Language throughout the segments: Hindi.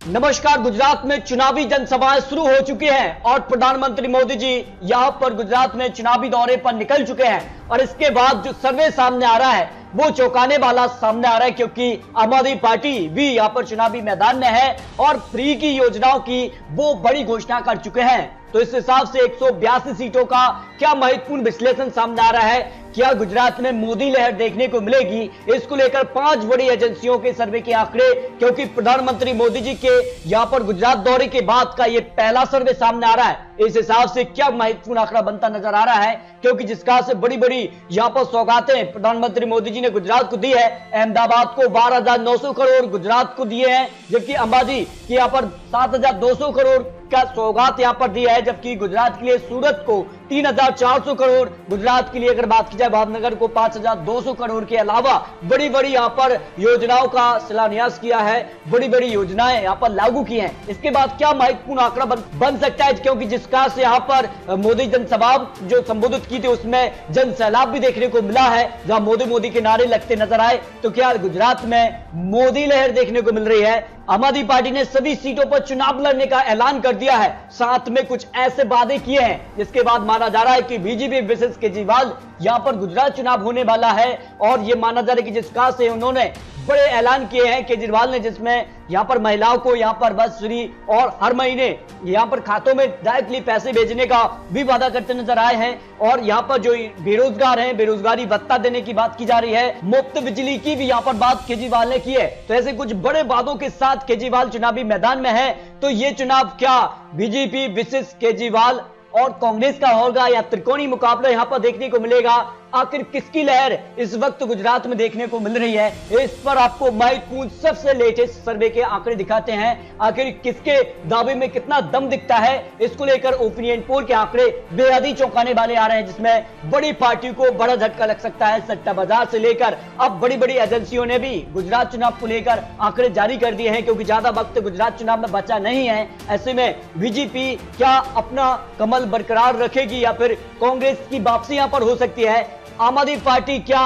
नमस्कार। गुजरात में चुनावी जनसभाएं शुरू हो चुकी हैं और प्रधानमंत्री मोदी जी यहां पर गुजरात में चुनावी दौरे पर निकल चुके हैं और इसके बाद जो सर्वे सामने आ रहा है वो चौंकाने वाला सामने आ रहा है, क्योंकि आम आदमी पार्टी भी यहां पर चुनावी मैदान में है और फ्री की योजनाओं की वो बड़ी घोषणा कर चुके हैं। तो इस हिसाब से 182 सीटों का क्या महत्वपूर्ण विश्लेषण सामने आ रहा है, क्या गुजरात में मोदी लहर देखने को मिलेगी, इसको लेकर 5 बड़ी एजेंसियों के सर्वे के आंकड़े, क्योंकि प्रधानमंत्री मोदी जी के यहां पर गुजरात दौरे के बाद का ये पहला सर्वे सामने आ रहा है। इस हिसाब से क्या महत्वपूर्ण आंकड़ा बनता नजर आ रहा है, क्योंकि जिसका से बड़ी बड़ी यहां पर सौगातें प्रधानमंत्री मोदी जी ने गुजरात को दी है। अहमदाबाद को 12,900 करोड़ गुजरात को दिए हैं, जबकि अंबाजी की यहां पर 7,200 करोड़ का सौगात यहां पर दिया है, जबकि गुजरात के लिए सूरत को 3,400 करोड़, गुजरात के लिए अगर बात की जाए भावनगर को 5,200 करोड़ के अलावा बड़ी बड़ी यहां पर योजनाओं का शिलान्यास किया है, बड़ी बड़ी योजनाएं यहां पर लागू की हैं। इसके बाद क्या महत्वपूर्ण आंकड़ा बन सकता है, क्योंकि जिसका से यहां पर मोदी जनसभा जो संबोधित की थी उसमें जन सैलाब भी देखने को मिला है, जहां मोदी मोदी के नारे लगते नजर आए। तो क्या गुजरात में मोदी लहर देखने को मिल रही है? आम आदमी पार्टी ने सभी सीटों पर चुनाव लड़ने का ऐलान कर दिया है, साथ में कुछ ऐसे वादे किए हैं जिसके बाद माना जा रहा है कि बीजेपी वर्सेस केजरीवाल यहां पर गुजरात चुनाव होने वाला है। और यह माना जा रहा है कि जिसका से उन्होंने बड़े ऐलान किए हैं केजरीवाल ने, जिसमें यहां पर महिलाओं को यहां पर बस फ्री और हर महीने यहां पर खातों में डायरेक्टली पैसे भेजने का भी वादा करते नजर आए हैं। और यहां पर जो बेरोजगार हैं बेरोजगारी भत्ता देने की बात की जा रही है, मुफ्त बिजली की भी यहां पर बात केजरीवाल ने की है। तो ऐसे कुछ बड़े वादों के साथ केजरीवाल चुनावी मैदान में है। तो ये चुनाव क्या बीजेपी वर्सेस केजरीवाल और कांग्रेस का होगा या त्रिकोणीय मुकाबला यहां पर देखने को मिलेगा? आखिर किसकी लहर इस वक्त गुजरात में देखने को मिल रही है, इस पर आपको महत्वपूर्ण सबसे लेटेस्ट सर्वे के आंकड़े दिखाते हैं। आखिर किसके दावे में कितना दम दिखता है, इसको लेकर ओपिनियन पोल के आंकड़े बेहद ही चौंकाने वाले आ रहे हैं, जिसमें बड़ी पार्टियों को बड़ा झटका लग सकता है। सट्टा बाजार से लेकर अब बड़ी बड़ी एजेंसियों ने भी गुजरात चुनाव को लेकर आंकड़े जारी कर दिए हैं, क्योंकि ज्यादा वक्त गुजरात चुनाव में बचा नहीं है। ऐसे में बीजेपी क्या अपना कमल बरकरार रखेगी या फिर कांग्रेस की वापसी यहां पर हो सकती है? आम आदमी पार्टी क्या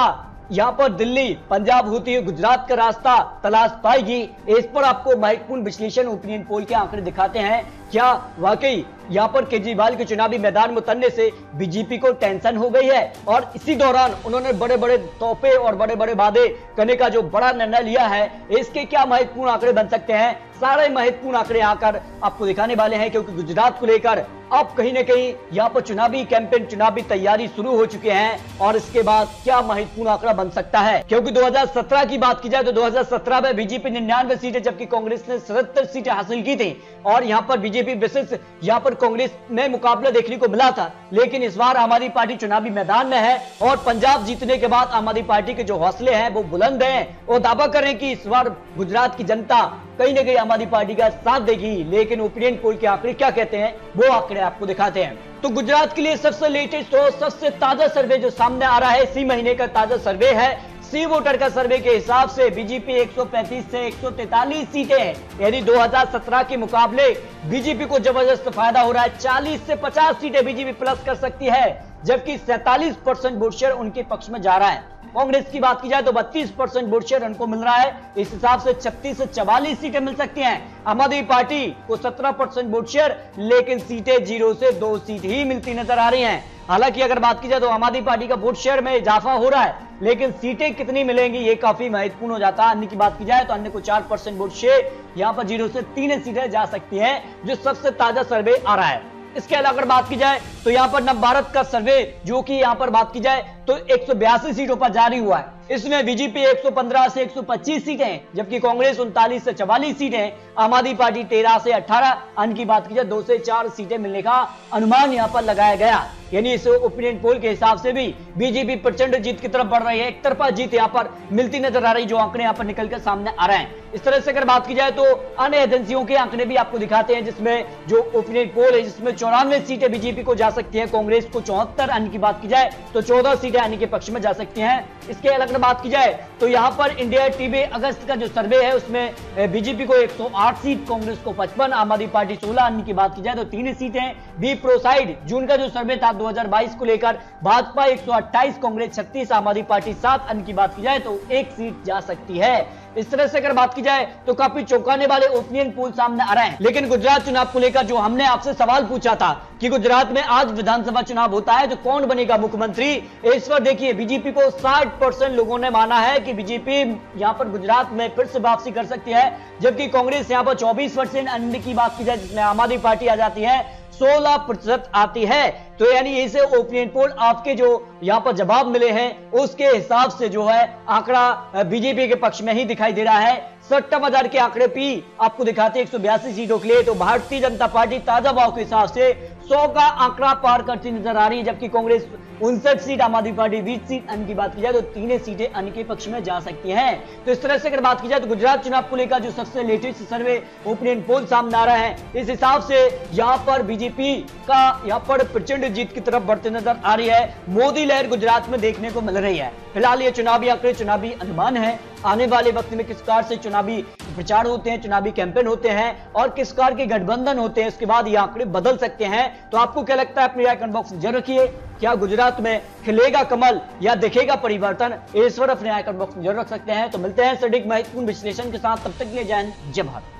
यहां पर दिल्ली पंजाब होती हुई गुजरात का रास्ता तलाश पाएगी? इस पर आपको महत्वपूर्ण विश्लेषण ओपिनियन पोल के आंकड़े दिखाते हैं। क्या वाकई यहां पर केजरीवाल के चुनावी मैदान में उतरने से बीजेपी को टेंशन हो गई है और इसी दौरान उन्होंने बड़े बड़े तोहफे और बड़े बड़े वादे करने का जो बड़ा निर्णय लिया है, इसके क्या महत्वपूर्ण आंकड़े बन सकते हैं? सारे महत्वपूर्ण आंकड़े आकर आपको दिखाने वाले हैं, क्योंकि गुजरात को लेकर अब कहीं ना कहीं यहां पर चुनावी कैंपेन चुनावी तैयारी शुरू हो चुके हैं। और इसके बाद क्या महत्वपूर्ण आंकड़ा बन सकता है, क्योंकि 2017 की बात की जाए तो 2017 में बीजेपी 99 सीटें जबकि कांग्रेस ने 77 सीटें हासिल की थी और यहां पर बीजेपी वर्सेस यहां पर कांग्रेस में मुकाबला देखने को मिला था। लेकिन इस बार आम आदमी पार्टी चुनावी मैदान में है और पंजाब जीतने के बाद आम आदमी पार्टी के जो हौसले हैं वो बुलंद हैं और दावा करें कि इस बार गुजरात की जनता कहीं ना कहीं आम आदमी पार्टी का साथ देगी। लेकिन ओपिनियन पोल के आंकड़े क्या कहते हैं वो आंकड़े आपको दिखाते हैं। तो गुजरात के लिए सबसे लेटेस्ट और सबसे ताजा सर्वे जो सामने आ रहा है, इसी महीने का ताजा सर्वे है सी वोटर का सर्वे के हिसाब से बीजेपी 135 से 143 सीटें हैं, यानी 2017 के मुकाबले बीजेपी को जबरदस्त फायदा हो रहा है। 40 से 50 सीटें बीजेपी प्लस कर सकती है, जबकि 47% वोट शेयर उनके पक्ष में जा रहा है। कांग्रेस की बात की जाए तो 32% वोट शेयर उनको मिल रहा है, इस हिसाब से 36 से 44 सीटें मिल सकती हैं। आम आदमी पार्टी को 17% वोट शेयर, लेकिन सीटें 0 से 2 सीट ही मिलती नजर आ रही हैं। हालांकि अगर बात की जाए तो आम आदमी पार्टी का वोट शेयर में इजाफा हो रहा है, लेकिन सीटें कितनी मिलेंगी ये काफी महत्वपूर्ण हो जाता है। अन्य की बात की जाए तो अन्य को 4% वोट शेयर, यहाँ पर 0 से 3 सीटें जा सकती हैं, जो सबसे ताजा सर्वे आ रहा है। इसके अलावा अगर बात की जाए तो यहां पर नवभारत का सर्वे जो कि यहां पर बात की जाए तो 182 सीटों पर जारी हुआ है। इसमें बीजेपी 115 से 125 सीटें, जबकि कांग्रेस 39 से 44 सीटें, आम आदमी पार्टी 13 से 18, अन्य की बात की जाए 2 से 4 सीटें मिलने का अनुमान यहां पर लगाया गया। यानी इस ओपिनियन पोल के हिसाब से भी बीजेपी प्रचंड जीत की तरफ बढ़ रही है, एक तरफा जीत यहां पर मिलती नजर आ रही, जो आंकड़े यहां पर निकलकर सामने आ रहे हैं। इस तरह से अगर बात की जाए तो अन्य एजेंसियों के आंकड़े भी आपको दिखाते हैं, जिसमें जो ओपिनियन पोल है जिसमें 94 सीटें बीजेपी को जा सकती है, कांग्रेस को 74, अन्य की बात की जाए तो 14 सीटें अन्य के पक्ष में जा सकती हैं। इसके अलग बात की जाए तो यहां पर इंडिया टीवी अगस्त का जो सर्वे है उसमें बीजेपी को 108 सीट, कांग्रेस को 55, आम आदमी पार्टी 16, अन्य की बात की जाए तो 3 सीटें। बी प्रो साइड जून का जो सर्वे था 2022 को लेकर भाजपा 128, कांग्रेस 36, आम आदमी पार्टी 7, अन्य की बात की जाए तो 1 सीट जा सकती है। इस तरह से अगर बात की जाए तो काफी चौंकाने वाले ओपिनियन पोल सामने आ रहे हैं। लेकिन गुजरात चुनाव को लेकर जो हमने आपसे सवाल पूछा था कि गुजरात में आज विधानसभा चुनाव होता है तो कौन बनेगा मुख्यमंत्री, इस पर देखिए बीजेपी को 60% लोगों ने माना है कि बीजेपी यहां पर गुजरात में फिर से वापसी कर सकती है, जबकि कांग्रेस यहां पर 24%, अन्य की बात की जाए जिसमें आम आदमी पार्टी आ जाती है 16% आती है। तो यानी इसे ओपिनियन पोल आपके जो यहां पर जवाब मिले हैं उसके हिसाब से जो है आंकड़ा बीजेपी के पक्ष में ही दिखाई दे रहा है। सट्टा बाजार के आंकड़े भी आपको दिखाते हैं 182 सीटों के लिए, तो भारतीय जनता पार्टी ताजा भाव के हिसाब से 100 का आंकड़ा पार करती नजर आ रही है, जबकि कांग्रेस 59 सीट, आम आदमी पार्टी 20 सीट, अन्य की बात की जाए तो 3 सीटें अन्य के पक्ष में जा सकती हैं। तो इस तरह से अगर बात की जाए तो गुजरात चुनाव को लेकर जो सबसे लेटेस्ट सर्वे ओपिनियन पोल सामने आ रहा है, इस हिसाब से यहां पर बीजेपी का यहां पर प्रचंड जीत की तरफ बढ़ते नजर आ रही है। मोदी लहर गुजरात में देखने को मिल रही है। फिलहाल ये चुनावी आंकड़े, चुनावी अनुमान है, आने वाले वक्त में किस कार से चुनावी प्रचार होते हैं, चुनावी कैंपेन होते हैं और किस कार के गठबंधन होते हैं, इसके बाद ये आंकड़े बदल सकते हैं। तो आपको क्या लगता है अपनी राय कमेंट बॉक्स में जरूर रखिए। क्या गुजरात में खिलेगा कमल या दिखेगा परिवर्तन, इस पर अपने राय कमेंट बॉक्स में जरूर रख सकते हैं। तो मिलते हैं सटीक महत्वपूर्ण विश्लेषण के साथ, तब तक के लिए जय हिंद, जय भारत।